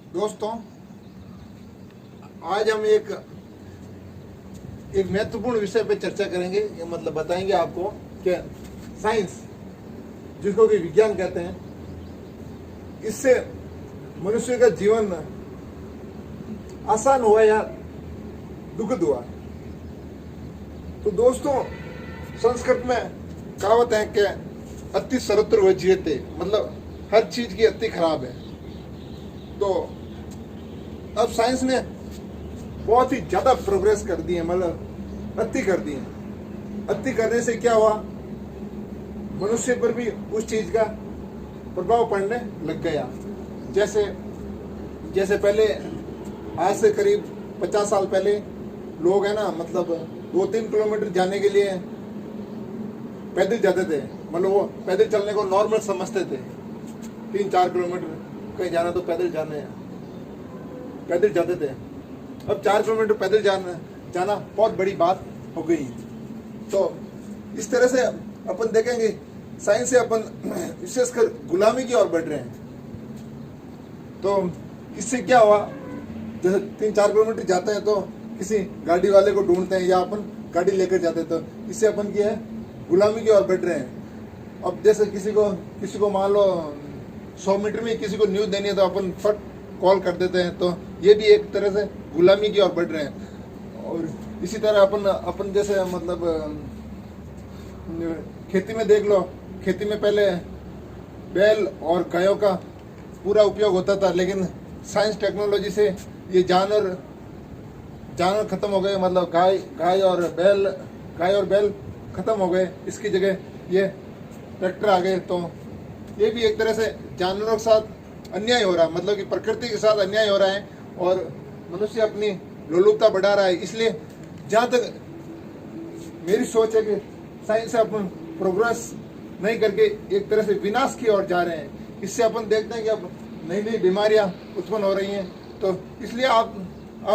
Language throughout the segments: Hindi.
दोस्तों, आज हम एक महत्वपूर्ण विषय पे चर्चा करेंगे। ये मतलब बताएंगे आपको कि साइंस, जिसको कि विज्ञान कहते हैं, इससे मनुष्य का जीवन आसान हुआ या दुखद हुआ। तो दोस्तों, संस्कृत में कहावत है कि अति सर्वत्र वर्ज्यते, मतलब हर चीज की अति खराब है। तो अब साइंस ने बहुत ही ज्यादा प्रोग्रेस कर दी है, मतलब अति कर दी है। अति करने से क्या हुआ, मनुष्य पर भी उस चीज का प्रभाव पड़ने लग गया। जैसे पहले, आज से करीब 50 साल पहले लोग है ना, मतलब 2-3 किलोमीटर जाने के लिए पैदल जाते थे। मतलब वो पैदल चलने को नॉर्मल समझते थे। 3-4 किलोमीटर कहीं जाना तो पैदल जाते थे। अब 4 किलोमीटर पैदल जाना बहुत बड़ी बात हो गई। तो इस तरह से अपन देखेंगे, साइंस से अपन विशेषकर गुलामी की ओर बढ़ रहे हैं। तो इससे क्या हुआ, जैसे 3-4 किलोमीटर जाते हैं तो किसी गाड़ी वाले को ढूंढते हैं या अपन गाड़ी लेकर जाते हैं। तो इससे अपन क्या है, गुलामी की ओर बढ़ रहे हैं। अब जैसे किसी को मान लो 100 मीटर में किसी को न्यूज देनी है तो अपन फट कॉल कर देते हैं। तो ये भी एक तरह से गुलामी की ओर बढ़ रहे हैं। और इसी तरह अपन जैसे मतलब खेती में देख लो, खेती में पहले बैल और गायों का पूरा उपयोग होता था, लेकिन साइंस टेक्नोलॉजी से ये जानवर खत्म हो गए। मतलब गाय और बैल खत्म हो गए, इसकी जगह ये ट्रैक्टर आ गए। तो ये भी एक तरह से जानवरों के साथ अन्याय हो रहा है, मतलब कि प्रकृति के साथ अन्याय हो रहा है और मनुष्य अपनी लोलुपता बढ़ा रहा है। इसलिए जहाँ तक मेरी सोच है कि साइंस से अपन प्रोग्रेस नहीं करके एक तरह से विनाश की ओर जा रहे हैं। इससे अपन देखते हैं कि अब नई नई बीमारियां उत्पन्न हो रही हैं। तो इसलिए आप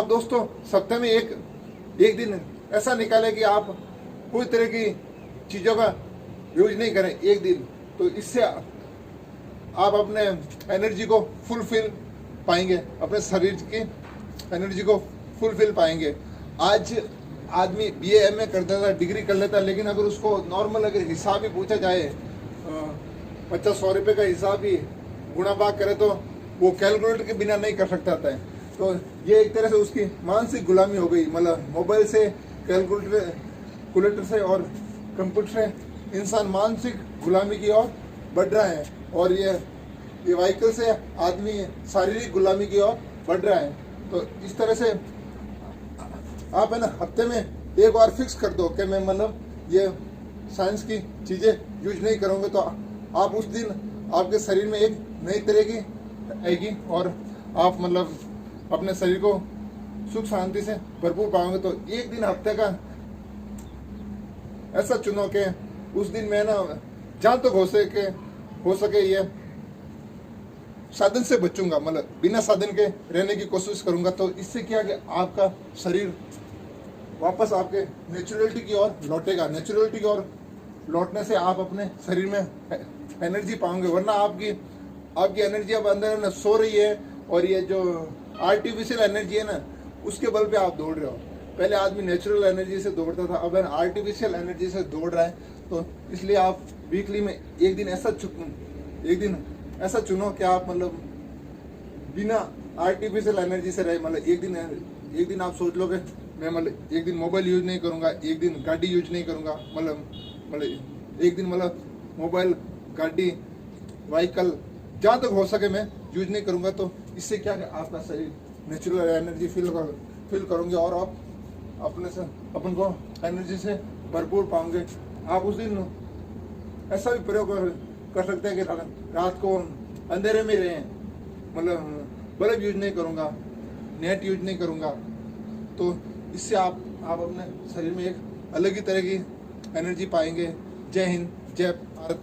दोस्तों, सप्ताह में एक दिन ऐसा निकालें कि आप कोई तरह की चीज़ों का यूज नहीं करें एक दिन। तो इससे आप अपने एनर्जी को फुलफिल पाएंगे, अपने शरीर की एनर्जी को फुलफिल पाएंगे। आज आदमी BA MA कर देता, डिग्री कर लेता, लेकिन अगर उसको नॉर्मल अगर हिसाब ही पूछा जाए, 50-100 रुपये का हिसाब ही गुणा भाग करे तो वो कैलकुलेटर के बिना नहीं कर सकता था। तो ये एक तरह से उसकी मानसिक गुलामी हो गई। मतलब मोबाइल से, कैलकुलेटर से और कंप्यूटर से इंसान मानसिक गुलामी की ओर बढ़ रहा है। और ये व्हीकल से आदमी शारीरिक गुलामी की ओर बढ़ रहा है। तो इस तरह से आप है ना, हफ्ते में एक बार फिक्स कर दो कि मैं मतलब ये साइंस की चीज़ें यूज नहीं करूँगा। तो आप उस दिन आपके शरीर में एक नई तरह की आएगी और आप मतलब अपने शरीर को सुख शांति से भरपूर पाओगे। तो एक दिन हफ्ते का ऐसा चुनो कि उस दिन मैं ना जहाँ तक हो सके ये साधन से बचूंगा, मतलब बिना साधन के रहने की कोशिश करूंगा। तो इससे क्या कि आपका शरीर वापस आपके नेचुरलिटी की ओर लौटेगा। नेचुरलिटी की ओर लौटने से आप अपने शरीर में एनर्जी पाओगे। वरना आपकी एनर्जी अब अंदर ना सो रही है और ये जो आर्टिफिशियल एनर्जी है ना, उसके बल पे आप दौड़ रहे हो। पहले आदमी नेचुरल एनर्जी से दौड़ता था, अब आर्टिफिशियल एनर्जी से दौड़ रहा है। तो इसलिए आप वीकली में एक दिन ऐसा चुनो कि आप मतलब बिना आर्टिफिशियल एनर्जी से रहे। मतलब एक दिन आप सोच लो कि मैं मतलब एक दिन मोबाइल यूज नहीं करूंगा, एक दिन गाड़ी यूज नहीं करूंगा, मतलब एक दिन मतलब मोबाइल, गाड़ी, व्हीकल जहाँ तक हो सके मैं यूज नहीं करूंगा। तो इससे क्या है, आपका शरीर नेचुरल एनर्जी फील करोगे और आप अपन को एनर्जी से भरपूर पाओगे। आप उस दिन ऐसा भी प्रयोग कर सकते हैं कि रात को अंधेरे में रहें, मतलब बल्ब यूज नहीं करूँगा, नेट यूज नहीं करूँगा। तो इससे आप अपने शरीर में एक अलग ही तरह की एनर्जी पाएंगे। जय हिंद, जय भारत।